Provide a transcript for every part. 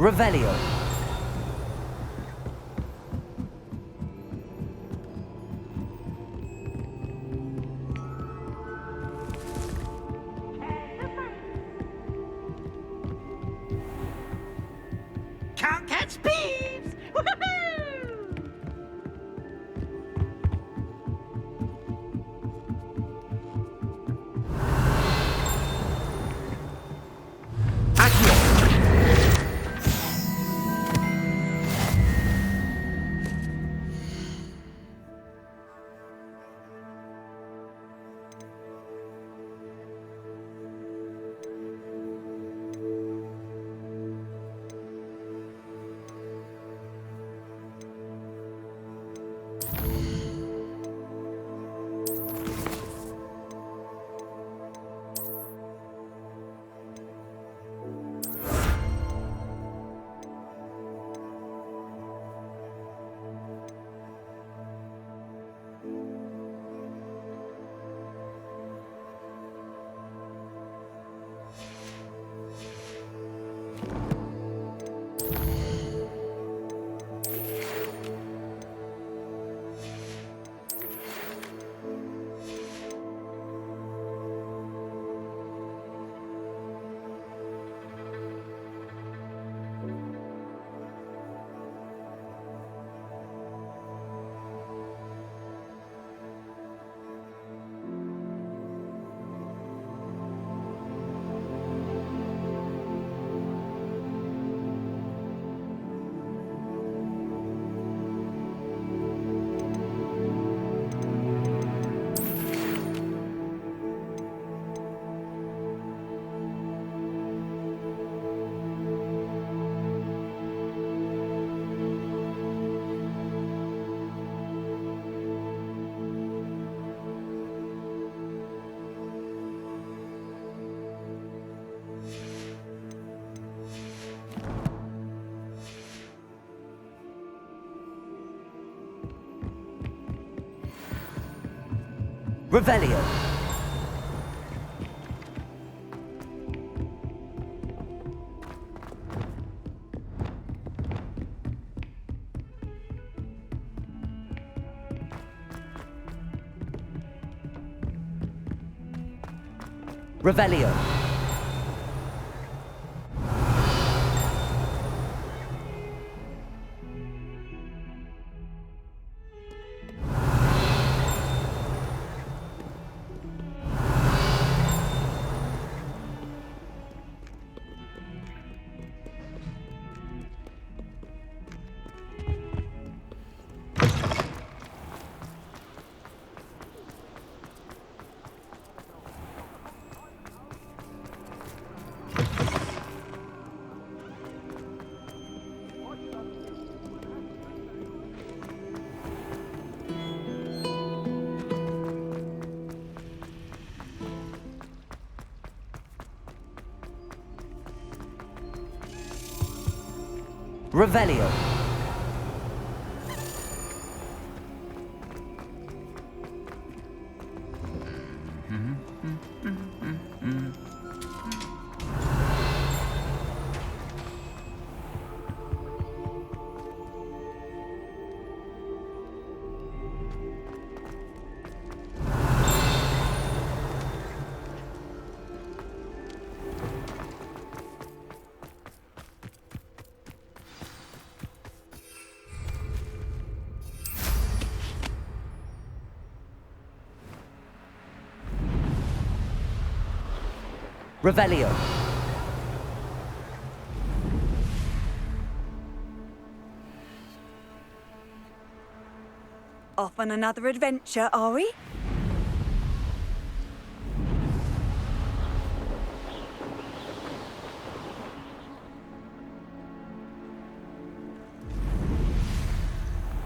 Revelio. Can't catch thieves! Woohoo! Accio. Revelio. Revelio. Revelio. Revelio. Off on another adventure, are we?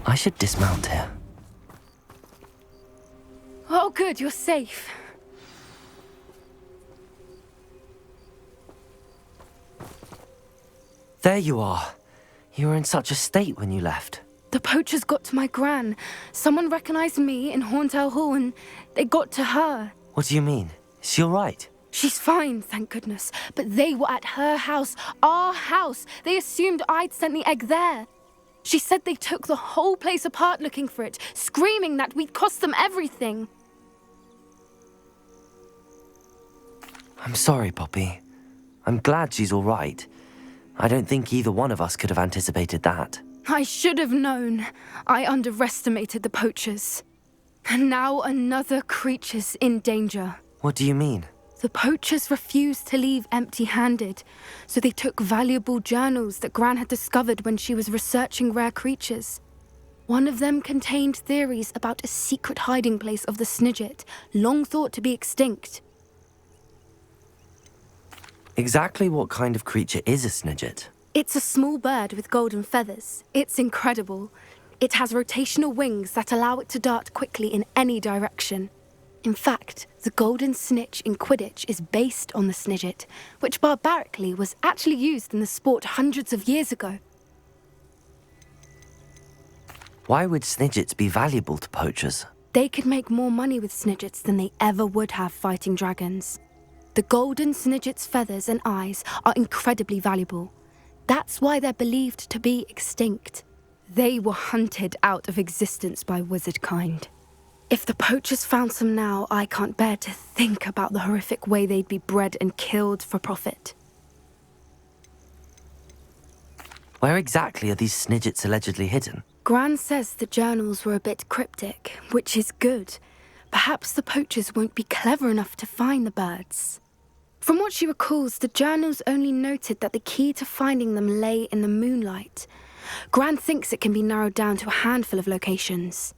I should dismount here. Oh, good, you're safe. There you are. You were in such a state when you left. The poachers got to my gran. Someone recognized me in Horndale Hall and they got to her. What do you mean? Is she all right? She's fine, thank goodness. But they were at her house, our house. They assumed I'd sent the egg there. She said they took the whole place apart looking for it, screaming that we'd cost them everything. I'm sorry, Poppy. I'm glad she's all right. I don't think either one of us could have anticipated that. I should have known. I underestimated the poachers. And now another creature's in danger. What do you mean? The poachers refused to leave empty-handed, so they took valuable journals that Gran had discovered when she was researching rare creatures. One of them contained theories about a secret hiding place of the Snidget, long thought to be extinct. Exactly what kind of creature is a Snidget? It's a small bird with golden feathers. It's incredible. It has rotational wings that allow it to dart quickly in any direction. In fact, the golden snitch in Quidditch is based on the Snidget, which barbarically was actually used in the sport hundreds of years ago. Why would Snidgets be valuable to poachers? They could make more money with Snidgets than they ever would have fighting dragons. The golden Snidget's feathers and eyes are incredibly valuable. That's why they're believed to be extinct. They were hunted out of existence by wizard kind. If the poachers found some now, I can't bear to think about the horrific way they'd be bred and killed for profit. Where exactly are these Snidgets allegedly hidden? Gran says the journals were a bit cryptic, which is good. Perhaps the poachers won't be clever enough to find the birds. From what she recalls, the journals only noted that the key to finding them lay in the moonlight. Gran thinks it can be narrowed down to a handful of locations.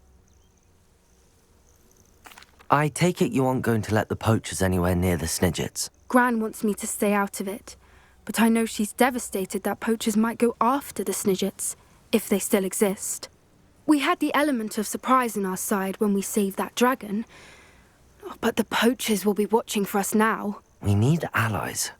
I take it you aren't going to let the poachers anywhere near the Snidgets. Gran wants me to stay out of it, but I know she's devastated that poachers might go after the Snidgets, if they still exist. We had the element of surprise on our side when we saved that dragon, but the poachers will be watching for us now. We need allies.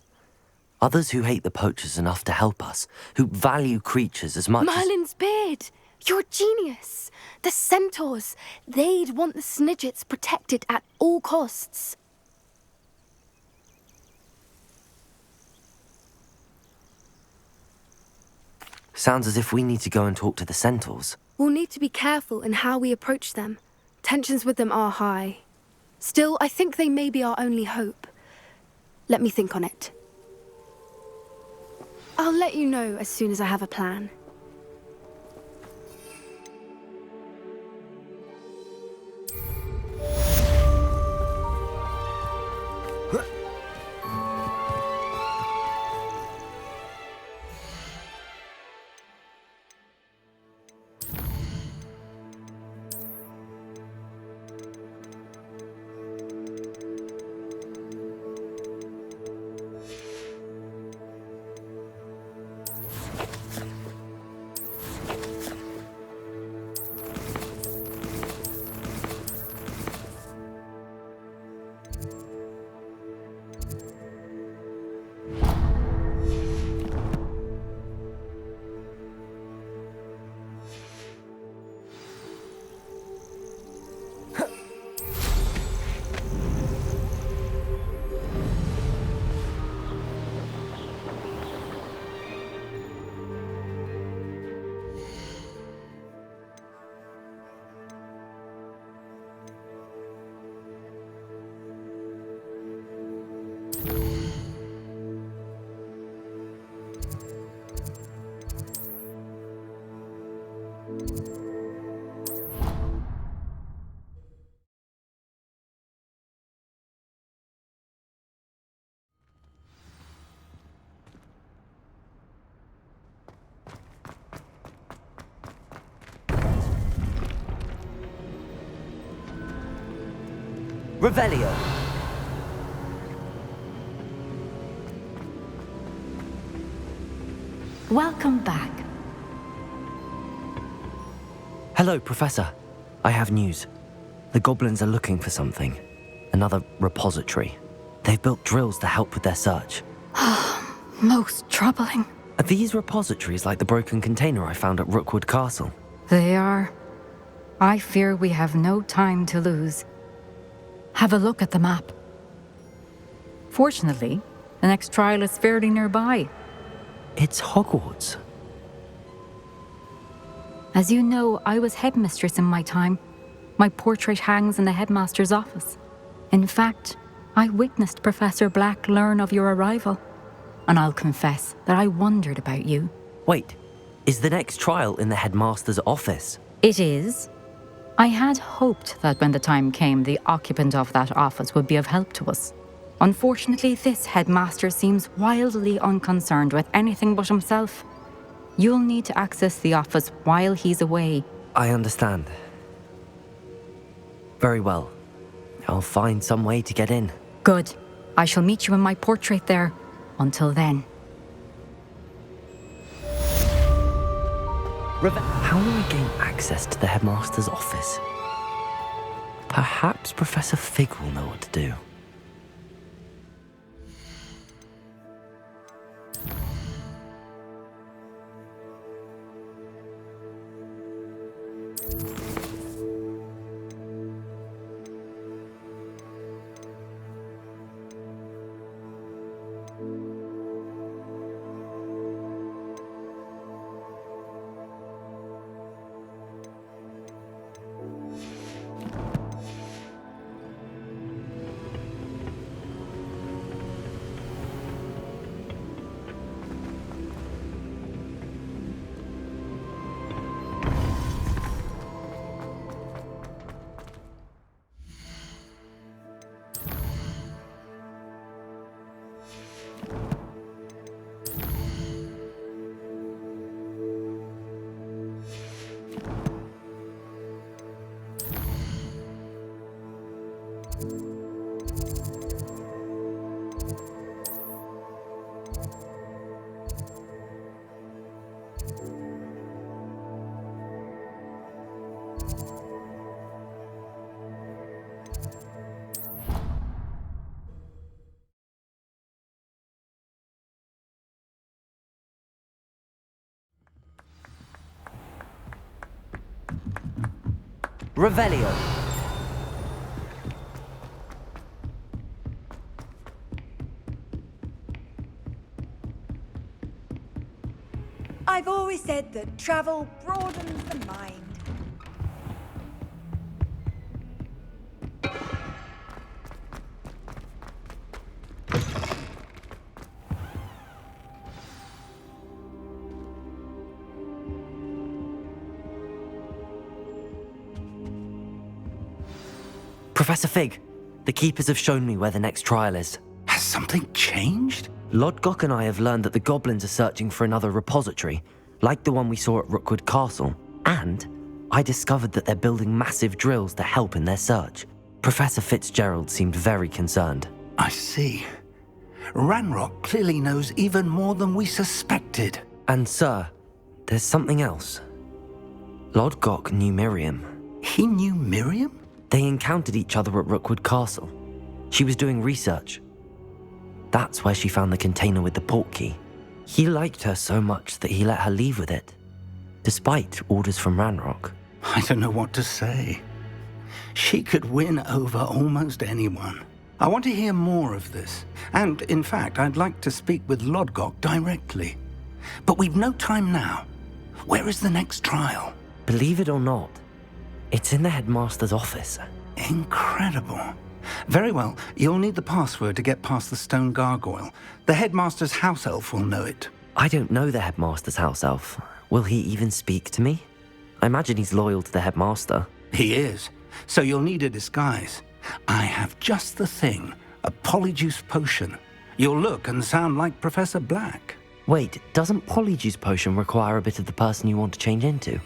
Others who hate the poachers enough to help us, who value creatures as much as... Merlin's beard! You're a genius! The centaurs! They'd want the Snidgets protected at all costs. Sounds as if we need to go and talk to the centaurs. We'll need to be careful in how we approach them. Tensions with them are high. Still, I think they may be our only hope. Let me think on it. I'll let you know as soon as I have a plan. Revelio! Welcome back. Hello, Professor. I have news. The goblins are looking for something. Another repository. They've built drills to help with their search. Most troubling. Are these repositories like the broken container I found at Rookwood Castle? They are. I fear we have no time to lose. Have a look at the map. Fortunately, the next trial is fairly nearby. It's Hogwarts. As you know, I was headmistress in my time. My portrait hangs in the headmaster's office. In fact, I witnessed Professor Black learn of your arrival. And I'll confess that I wondered about you. Wait, is the next trial in the headmaster's office? It is. I had hoped that when the time came, the occupant of that office would be of help to us. Unfortunately, this headmaster seems wildly unconcerned with anything but himself. You'll need to access the office while he's away. I understand. Very well. I'll find some way to get in. Good. I shall meet you in my portrait there. Until then. How will I gain access to the headmaster's office? Perhaps Professor Fig will know what to do. Revelio. I've always said that travel broadens the mind. Professor Fig, the Keepers have shown me where the next trial is. Has something changed? Lodgok and I have learned that the goblins are searching for another repository, like the one we saw at Rookwood Castle. And I discovered that they're building massive drills to help in their search. Professor Fitzgerald seemed very concerned. I see. Ranrock clearly knows even more than we suspected. And sir, there's something else. Lodgok knew Miriam. He knew Miriam? They encountered each other at Rookwood Castle. She was doing research. That's where she found the container with the port key. He liked her so much that he let her leave with it, despite orders from Ranrock. I don't know what to say. She could win over almost anyone. I want to hear more of this. And, in fact, I'd like to speak with Lodgok directly. But we've no time now. Where is the next trial? Believe it or not, it's in the headmaster's office. Incredible. Very well, you'll need the password to get past the stone gargoyle. The headmaster's house elf will know it. I don't know the headmaster's house elf. Will he even speak to me? I imagine he's loyal to the headmaster. He is. So you'll need a disguise. I have just the thing. A polyjuice potion. You'll look and sound like Professor Black. Wait, doesn't Polyjuice Potion require a bit of the person you want to change into?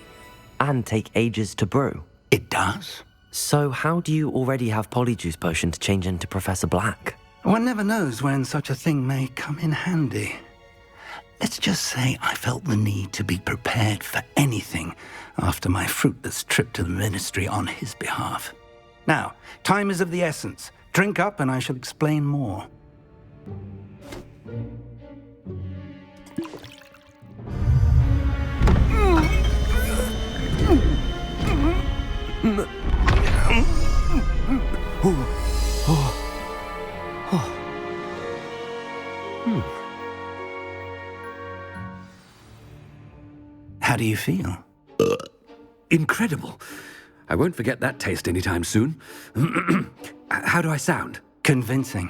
And take ages to brew? It does. So how do you already have Polyjuice Potion to change into Professor Black? One never knows when such a thing may come in handy. Let's just say I felt the need to be prepared for anything after my fruitless trip to the ministry on his behalf. Now, time is of the essence. Drink up and I shall explain more. do you feel? Incredible. I won't forget that taste anytime soon. How do I sound? Convincing.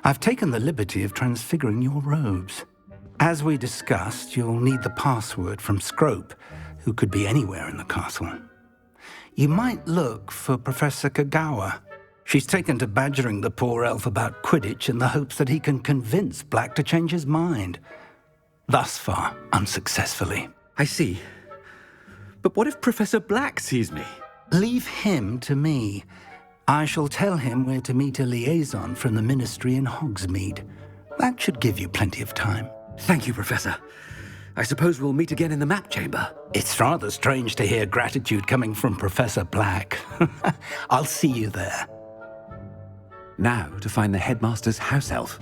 I've taken the liberty of transfiguring your robes. As we discussed, you'll need the password from Scrope, who could be anywhere in the castle. You might look for Professor Kagawa. She's taken to badgering the poor elf about Quidditch in the hopes that he can convince Black to change his mind. Thus far, unsuccessfully. I see. But what if Professor Black sees me? Leave him to me. I shall tell him where to meet a liaison from the Ministry in Hogsmeade. That should give you plenty of time. Thank you, Professor. I suppose we'll meet again in the map chamber. It's rather strange to hear gratitude coming from Professor Black. I'll see you there. Now to find the Headmaster's house elf.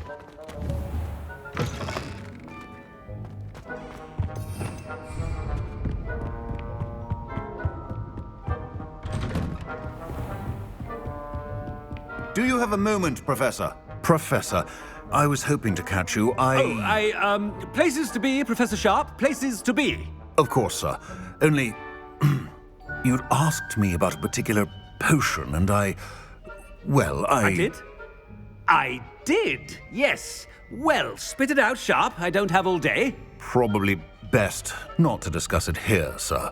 Do you have a moment, Professor? Professor, I was hoping to catch you. Places to be, Professor Sharp. Places to be. Of course, sir. Only... you'd asked me about a particular potion, and I did? I did, yes. Well, spit it out, Sharp. I don't have all day. Probably best not to discuss it here, sir.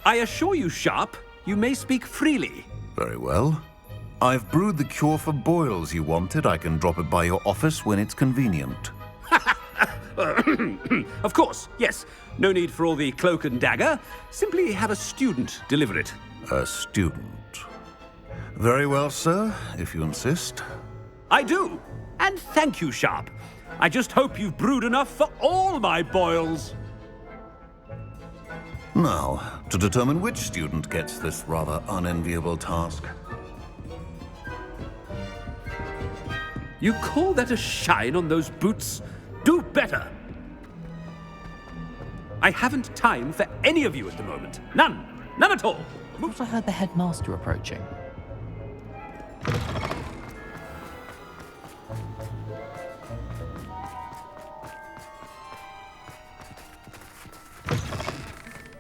I assure you, Sharp, you may speak freely. Very well. I've brewed the cure for boils you wanted. I can drop it by your office when it's convenient. Of course, yes. No need for all the cloak and dagger. Simply have a student deliver it. A student. Very well, sir, if you insist. I do. And thank you, Sharp. I just hope you've brewed enough for all my boils. Now, to determine which student gets this rather unenviable task. You call that a shine on those boots? Do better! I haven't time for any of you at the moment. None. None at all. I heard the Headmaster approaching.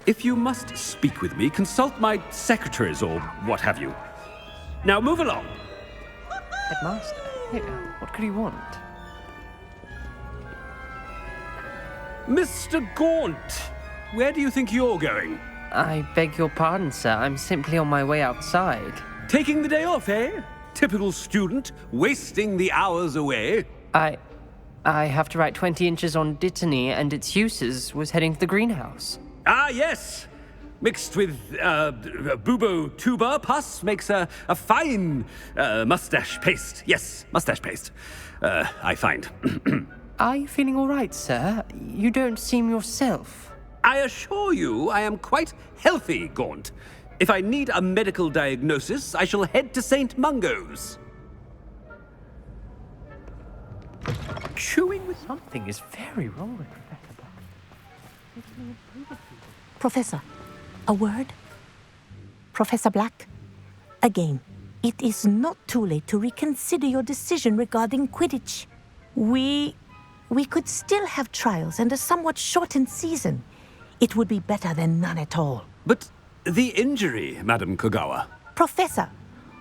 If you must speak with me, consult my secretaries or what have you. Now move along. Headmaster? Here, what could he want? Mr. Gaunt, where do you think you're going? I beg your pardon, sir. I'm simply on my way outside. Taking the day off, eh? Typical student, wasting the hours away. I have to write 20 inches on Dittany and its uses. Was heading to the greenhouse. Ah, yes. Mixed with bubo tuber pus makes a fine mustache paste. Yes, mustache paste. I find. Are you feeling all right, sir? You don't seem yourself. I assure you I am quite healthy, Gaunt. If I need a medical diagnosis, I shall head to St. Mungo's. Chewing with... Something is very wrong with Professor Black. Professor, a word? Professor Black? Again, it is not too late to reconsider your decision regarding Quidditch. We could still have trials and a somewhat shortened season. It would be better than none at all. But the injury, Madam Kagawa. Professor,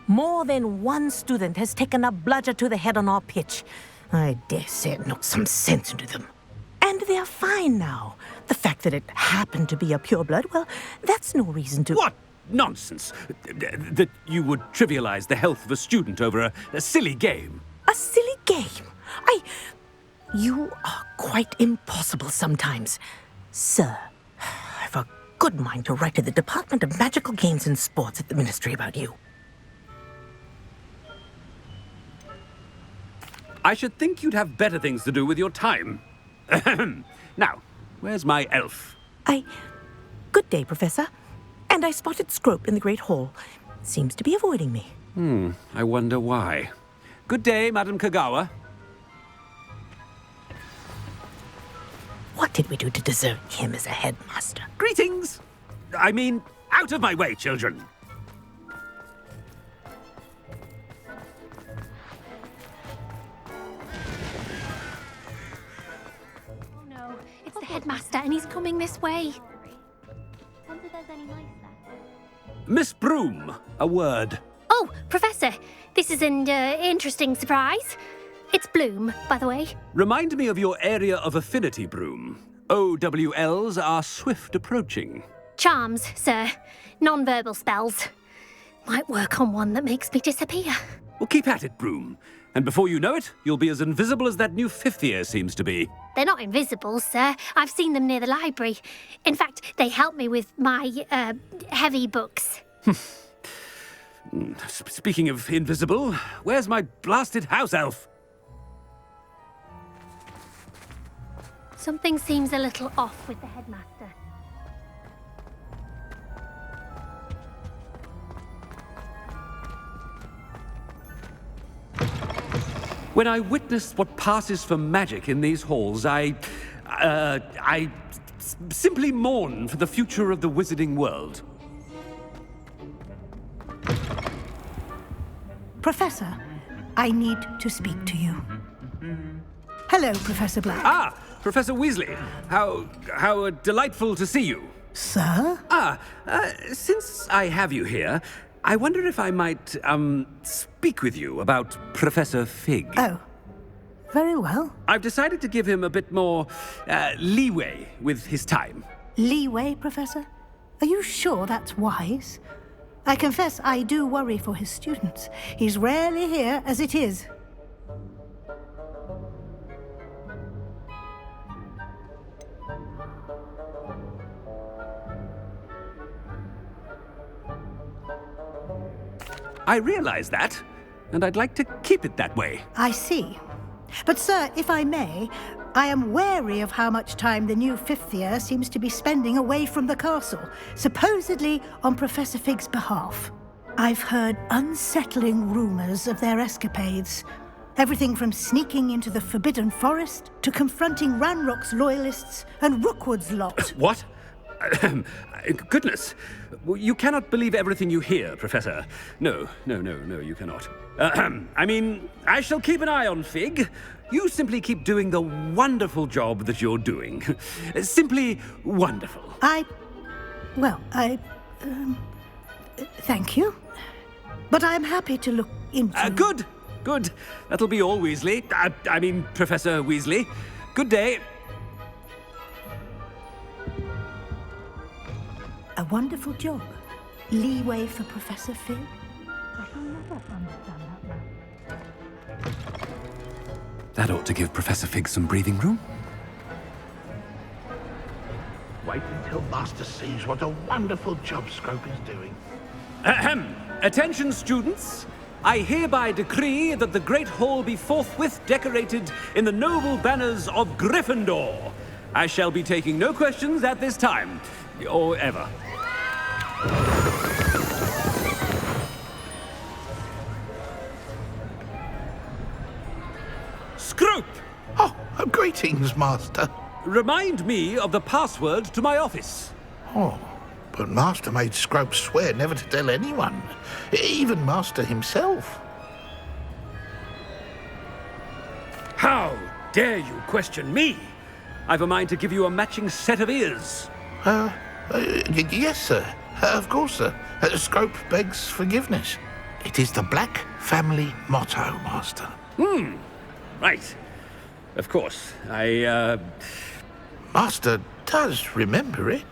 more than one student has taken a bludger to the head on our pitch. I dare say it knocked some sense into them. And they're fine now. The fact that it happened to be a pureblood, well, that's no reason to... What nonsense! That you would trivialize the health of a student over a silly game. A silly game? You are quite impossible sometimes. Sir, I've a good mind to write to the Department of Magical Games and Sports at the Ministry about you. I should think you'd have better things to do with your time. Now, where's my elf? Good day, Professor. And I spotted Scrope in the Great Hall. Seems to be avoiding me. I wonder why. Good day, Madam Kagawa. What did we do to deserve him as a headmaster? Greetings! I mean, out of my way, children. Headmaster, and he's coming this way. Wonder if there's any mice there. Miss Broom, a word. Oh, Professor, this is an interesting surprise. It's Bloom, by the way. Remind me of your area of affinity, Broom. OWLs are swift approaching. Charms, sir. Non-verbal spells. Might work on one that makes me disappear. Well, keep at it, Broom. And before you know it, you'll be as invisible as that new fifth year seems to be. They're not invisible, sir. I've seen them near the library. In fact, they help me with my, heavy books. Speaking of invisible, where's my blasted house elf? Something seems a little off with the Headmaster. When I witness what passes for magic in these halls, I simply mourn for the future of the wizarding world. Professor, I need to speak to you. Hello, Professor Black. Ah, Professor Weasley. How delightful to see you. Sir? Since I have you here, I wonder if I might, speak with you about Professor Fig. Oh, very well. I've decided to give him a bit more, leeway with his time. Leeway, Professor? Are you sure that's wise? I confess I do worry for his students. He's rarely here as it is. I realize that, and I'd like to keep it that way. I see. But, sir, if I may, I am wary of how much time the new fifth year seems to be spending away from the castle, supposedly on Professor Fig's behalf. I've heard unsettling rumors of their escapades. Everything from sneaking into the Forbidden Forest to confronting Ranrock's loyalists and Rookwood's lot. What? Goodness. You cannot believe everything you hear, Professor. No, you cannot. I mean, I shall keep an eye on Fig. You simply keep doing the wonderful job that you're doing. Simply wonderful. Thank you. But I'm happy to look into... Good. That'll be all, Weasley. I mean, Professor Weasley. Good day. A wonderful job. Leeway for Professor Fig. I shall never understand that one. That ought to give Professor Fig some breathing room. Wait until Master sees what a wonderful job Scrope is doing. Ahem. Attention, students. I hereby decree that the Great Hall be forthwith decorated in the noble banners of Gryffindor. I shall be taking no questions at this time, or ever. Scrope! Oh, greetings, Master. Remind me of the password to my office. Oh, but Master made Scrope swear never to tell anyone, even Master himself. How dare you question me? I've a mind to give you a matching set of ears. Yes, sir. Of course, sir. Scrope begs forgiveness. It is the Black family motto, Master. Right. Of course. Master does remember it.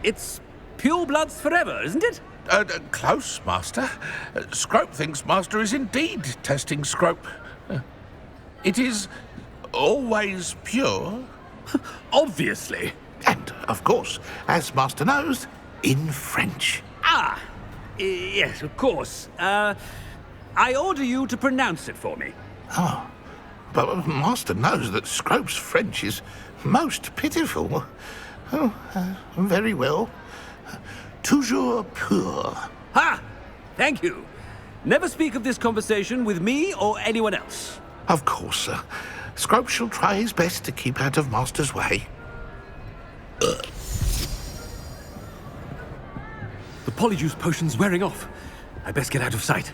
It's pure bloods forever, isn't it? Close, Master. Scrope thinks Master is indeed testing Scrope. It is always pure. Obviously. And, of course, as Master knows, in French. Yes, of course. I order you to pronounce it for me. Oh, but Master knows that Scrope's French is most pitiful. Oh, very well. Toujours pur. Ha! Thank you. Never speak of this conversation with me or anyone else. Of course, sir. Scrope shall try his best to keep out of Master's way. The polyjuice potion's wearing off. I best get out of sight.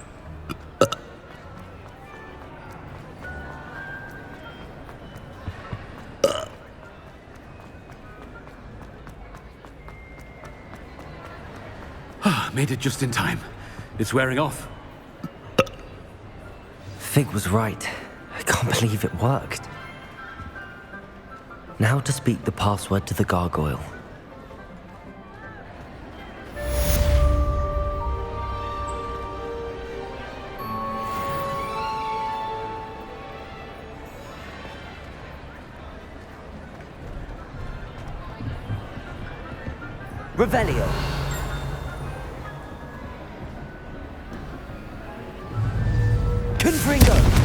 Made it just in time. It's wearing off. Fig was right. I can't believe it worked. Now to speak the password to the gargoyle. Revelio. Confringo.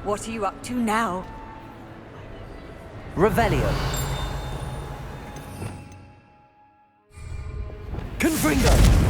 What are you up to now? Revelio. Confringo.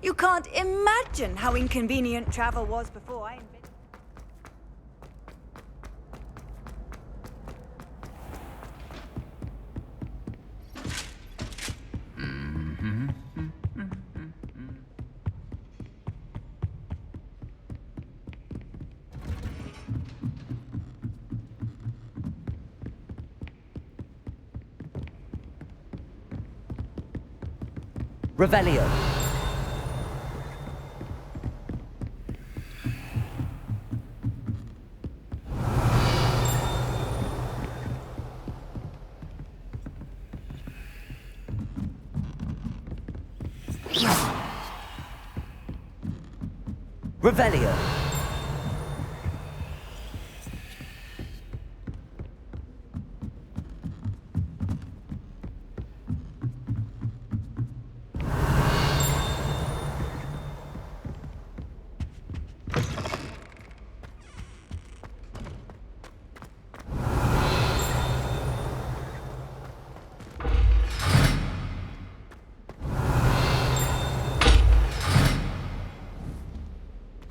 You can't imagine how inconvenient travel was before I invented... Revelio. Revelio.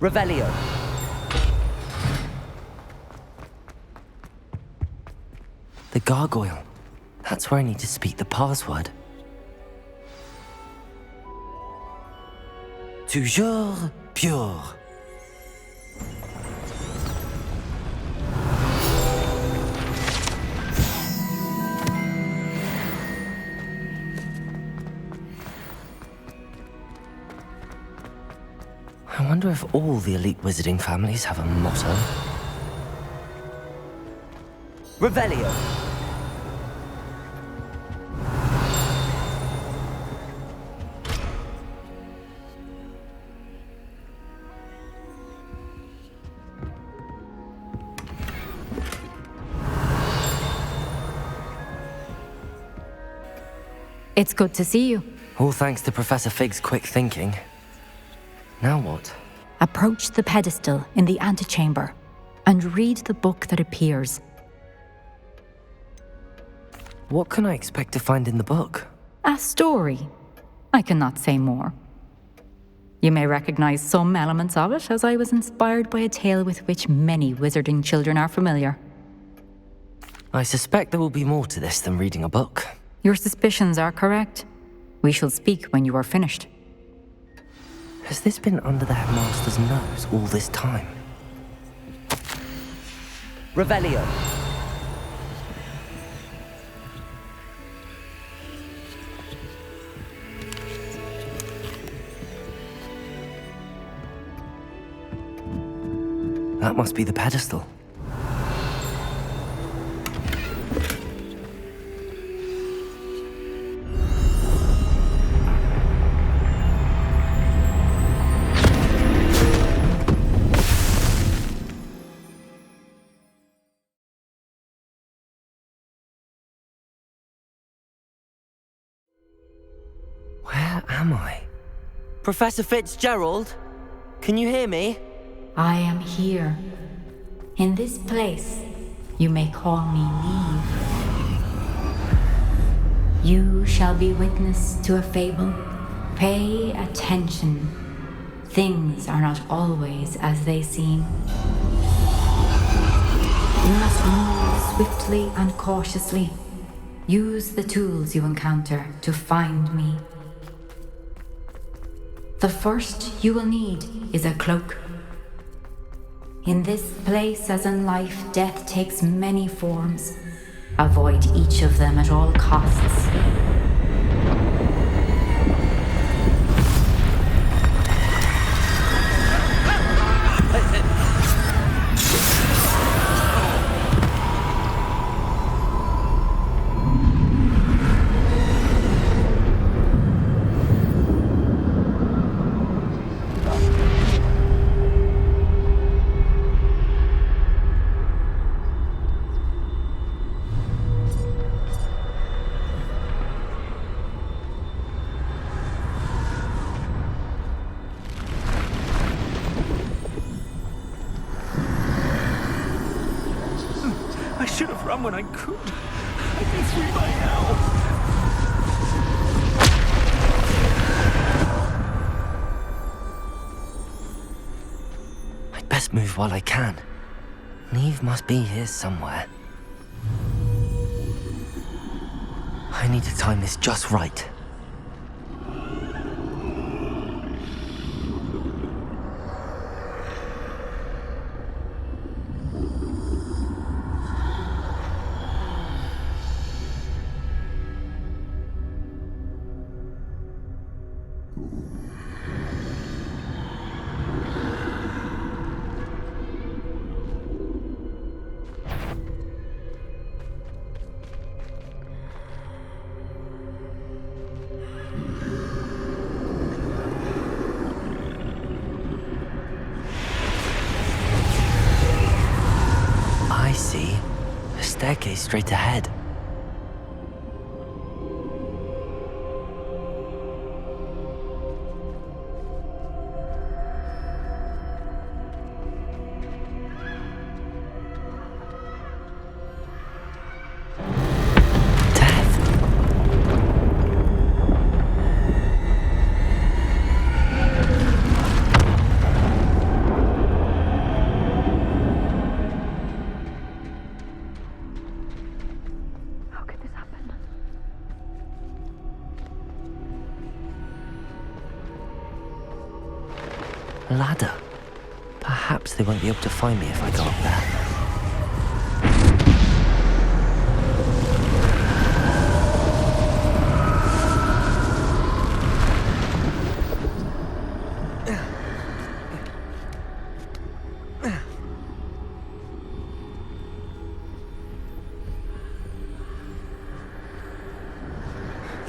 Revelio. gargoyle. That's where I need to speak the password. Toujours pure. I wonder if all the elite wizarding families have a motto. Revelio. It's good to see you. All thanks to Professor Fig's quick thinking. Now what? Approach the pedestal in the antechamber and read the book that appears. What can I expect to find in the book? A story. I cannot say more. You may recognize some elements of it, as I was inspired by a tale with which many wizarding children are familiar. I suspect there will be more to this than reading a book. Your suspicions are correct. We shall speak when you are finished. Has this been under the Headmaster's nose all this time? Revelio. That must be the pedestal. Where am I? Professor Fitzgerald? Can you hear me? I am here. In this place, you may call me Neve. You shall be witness to a fable. Pay attention. Things are not always as they seem. You must move swiftly and cautiously. Use the tools you encounter to find me. The first you will need is a cloak. In this place, as in life, death takes many forms. Avoid each of them at all costs. I should have run when I could. I'd be free by now. I'd best move while I can. Neve must be here somewhere. I need to time this just right. I see. A staircase straight ahead. ladder. Perhaps they won't be able to find me if I go up there.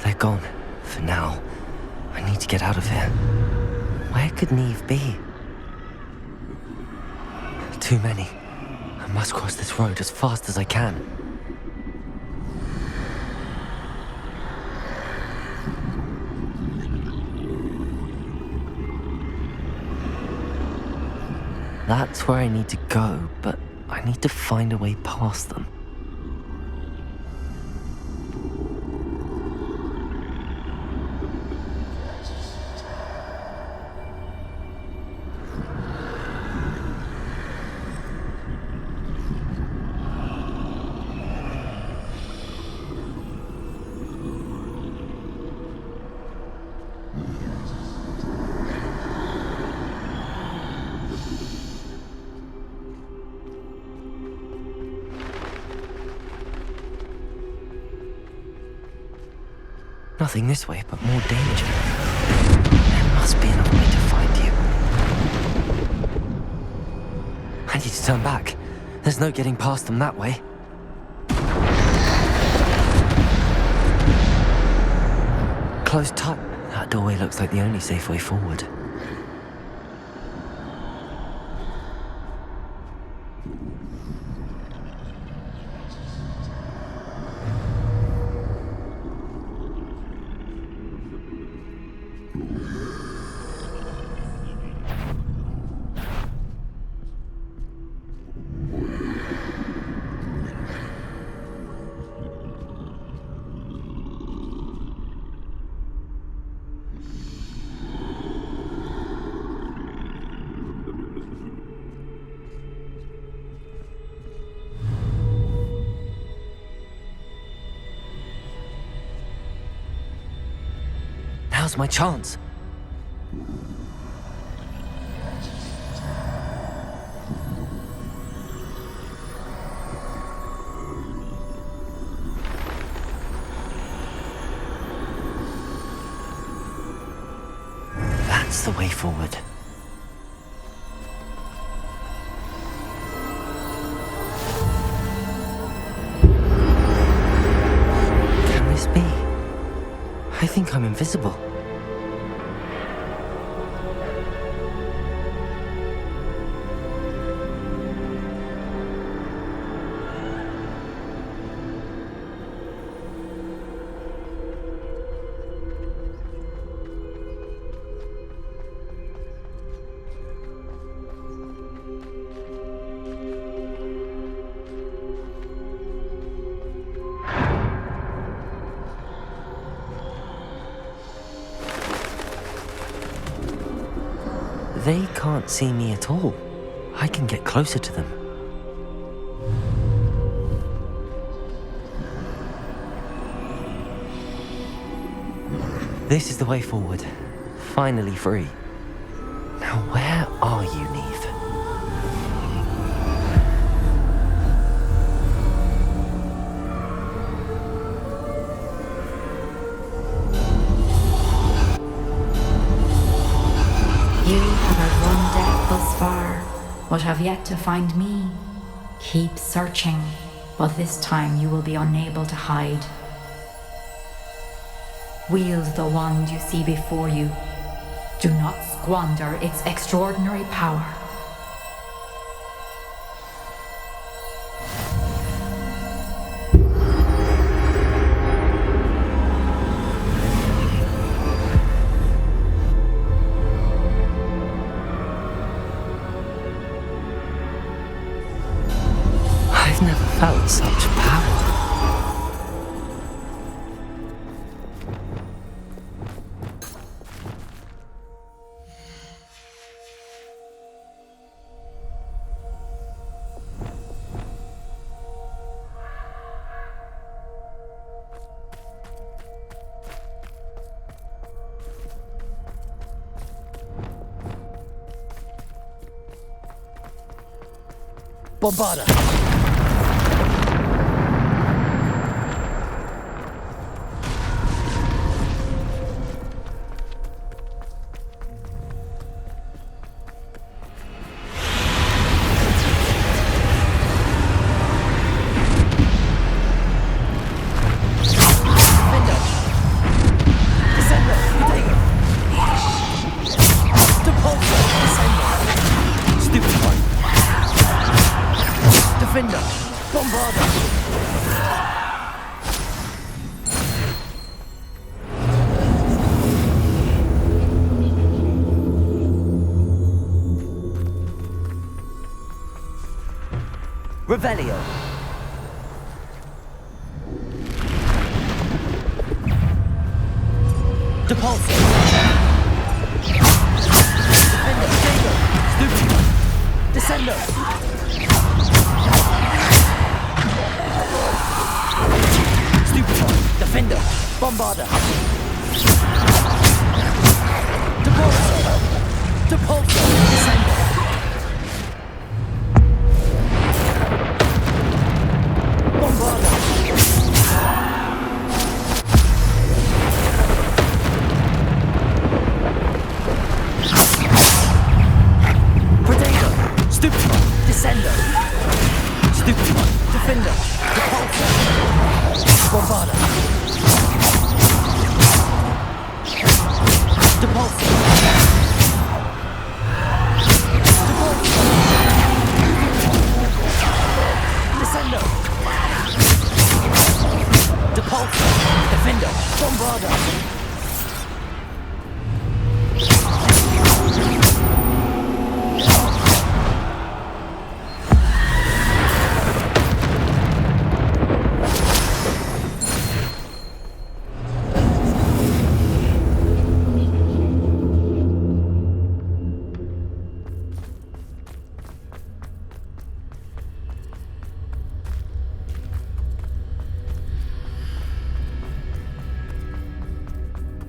They're gone, for now. I need to get out of here. Where could Neve be? Too many. I must cross this road as fast as I can. That's where I need to go, but I need to find a way past them. Nothing this way, but more danger. There must be another way to find you. I need to turn back. There's no getting past them that way. Closed tight. That doorway looks like the only safe way forward. Now's my chance. That's the way forward. Can this be? I think I'm invisible. They can't see me at all. I can get closer to them. This is the way forward. Finally free. Now where are you, Neve? You have outrun death thus far, but have yet to find me. Keep searching, but this time you will be unable to hide. Wield the wand you see before you. Do not squander its extraordinary power. I've never felt such power. Bombarda! Revelio. Depulso. Defender. Stupido. Descendo. Stupido. Defender. Bombarda. Depulso. Depulso.